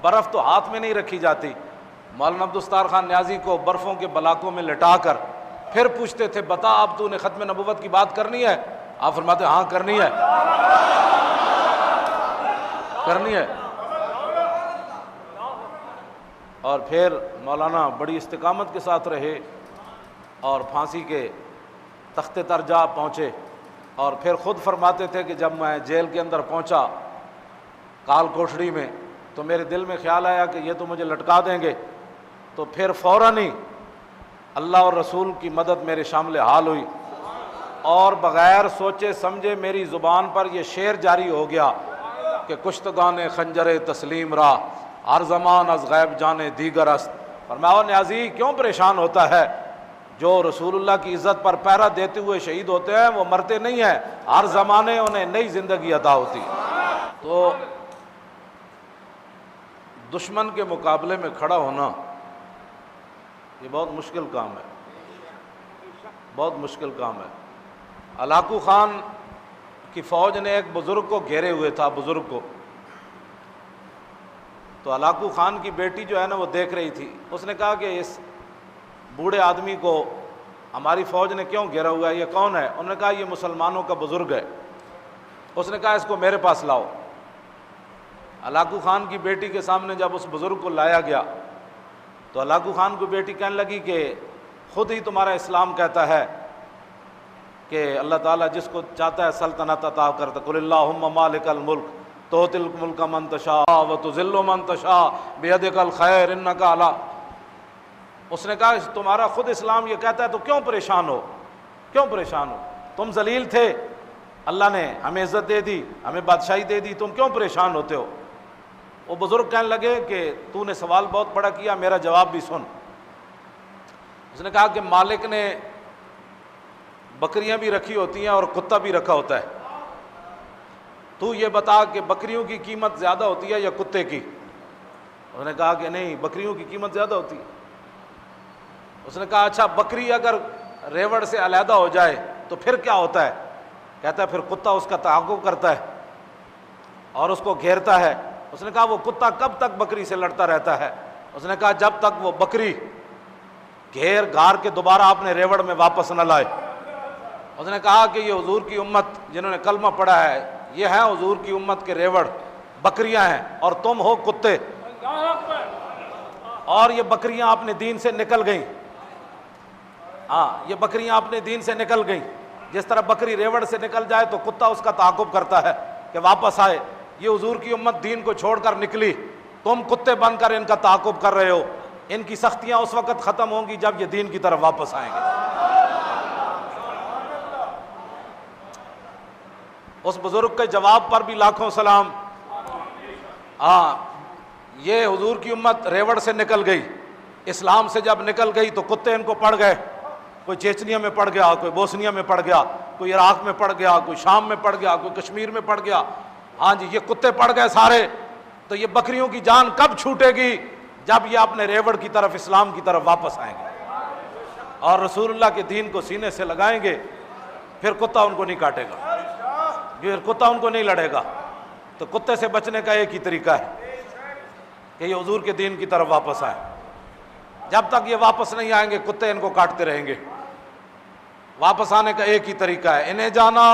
برف تو ہاتھ میں نہیں رکھی جاتی. مولانا عبدالستار خان نیازی کو برفوں کے بلاکوں میں لٹا کر پھر پوچھتے تھے بتا اب تو نے ختم نبوت کی بات کرنی ہے؟ آپ فرماتے ہاں کرنی ہے، کرنی ہے. اور پھر مولانا بڑی استقامت کے ساتھ رہے اور پھانسی کے تختے پر جا پہنچے. اور پھر خود فرماتے تھے کہ جب میں جیل کے اندر پہنچا کال کوٹھڑی میں تو میرے دل میں خیال آیا کہ یہ تو مجھے لٹکا دیں گے، تو پھر فوراً ہی اللہ اور رسول کی مدد میرے شامل حال ہوئی اور بغیر سوچے سمجھے میری زبان پر یہ شعر جاری ہو گیا کہ کشتگان خنجر تسلیم را ہر زمان از غیب جانے دیگر است. فرمایا نیازی کیوں پریشان ہوتا ہے؟ جو رسول اللہ کی عزت پر پہرا دیتے ہوئے شہید ہوتے ہیں وہ مرتے نہیں ہیں، ہر زمانے انہیں نئی زندگی عطا ہوتی. تو دشمن کے مقابلے میں کھڑا ہونا یہ بہت مشکل کام ہے، بہت مشکل کام ہے. ہلاکو خان کی فوج نے ایک بزرگ کو گھیرے ہوئے تھا، بزرگ کو. تو ہلاکو خان کی بیٹی جو ہے نا وہ دیکھ رہی تھی. اس نے کہا کہ اس بوڑھے آدمی کو ہماری فوج نے کیوں گھیرا ہوا ہے، یہ کون ہے؟ انہوں نے کہا یہ مسلمانوں کا بزرگ ہے. اس نے کہا اس کو میرے پاس لاؤ. ہلاکو خان کی بیٹی کے سامنے جب اس بزرگ کو لایا گیا تو ہلاکو خان کو بیٹی کہنے لگی کہ خود ہی تمہارا اسلام کہتا ہے کہ اللہ تعالیٰ جس کو چاہتا ہے سلطنت عطا کرتا، قل اللہم مالک الملک تؤتی الملک من تشاء وتذل من تشاء بیدک الخیر انک علی. اس نے کہا تمہارا خود اسلام یہ کہتا ہے تو کیوں پریشان ہو، کیوں پریشان ہو؟ تم ذلیل تھے، اللہ نے ہمیں عزت دے دی، ہمیں بادشاہی دے دی، تم کیوں پریشان ہوتے ہو؟ وہ بزرگ کہنے لگے کہ تو نے سوال بہت بڑا کیا، میرا جواب بھی سن. اس نے کہا کہ مالک نے بکریاں بھی رکھی ہوتی ہیں اور کتا بھی رکھا ہوتا ہے، تو یہ بتا کہ بکریوں کی قیمت زیادہ ہوتی ہے یا کتے کی؟ اس نے کہا کہ نہیں، بکریوں کی قیمت زیادہ ہوتی ہے. اس نے کہا اچھا بکری اگر ریوڑ سے علیحدہ ہو جائے تو پھر کیا ہوتا ہے؟ کہتا ہے پھر کتا اس کا تعاقب کرتا ہے اور اس کو گھیرتا ہے. اس نے کہا وہ کتا کب تک بکری سے لڑتا رہتا ہے؟ اس نے کہا جب تک وہ بکری گھیر گھار کے دوبارہ اپنے ریوڑ میں واپس نہ لائے. اس نے کہا کہ یہ حضور کی امت جنہوں نے کلمہ پڑھا ہے یہ ہے حضور کی امت کے ریوڑ، بکریاں ہیں اور تم ہو کتے. اور یہ بکریاں اپنے دین سے نکل گئیں. ہاں یہ بکریاں اپنے دین سے نکل گئیں. جس طرح بکری ریوڑ سے نکل جائے تو کتا اس کا تعاقب کرتا ہے کہ واپس آئے. یہ حضور کی امت دین کو چھوڑ کر نکلی، تم کتے بن کر ان کا تعاقب کر رہے ہو. ان کی سختیاں اس وقت ختم ہوں گی جب یہ دین کی طرف واپس آئیں گے. اس بزرگ کے جواب پر بھی لاکھوں سلام. ہاں یہ حضور کی امت ریوڑ سے نکل گئی، اسلام سے جب نکل گئی تو کتے ان کو پڑ گئے. کوئی چیچنیا میں پڑ گیا، کوئی بوسنیا میں پڑ گیا، کوئی عراق میں پڑ گیا، کوئی شام میں پڑ گیا، کوئی کشمیر میں پڑ گیا. ہاں جی یہ کتے پڑ گئے سارے. تو یہ بکریوں کی جان کب چھوٹے گی؟ جب یہ اپنے ریوڑ کی طرف، اسلام کی طرف واپس آئیں گے اور رسول اللہ کے دین کو سینے سے لگائیں گے. پھر کتا ان کو نہیں کاٹے گا، پھر کتا ان کو نہیں لڑے گا. تو کتے سے بچنے کا ایک ہی طریقہ ہے کہ یہ حضور کے دین کی طرف واپس آئیں. جب تک یہ واپس نہیں آئیں گے کتے ان کو کاٹتے رہیں گے. واپس آنے کا ایک ہی طریقہ ہے، انہیں جانا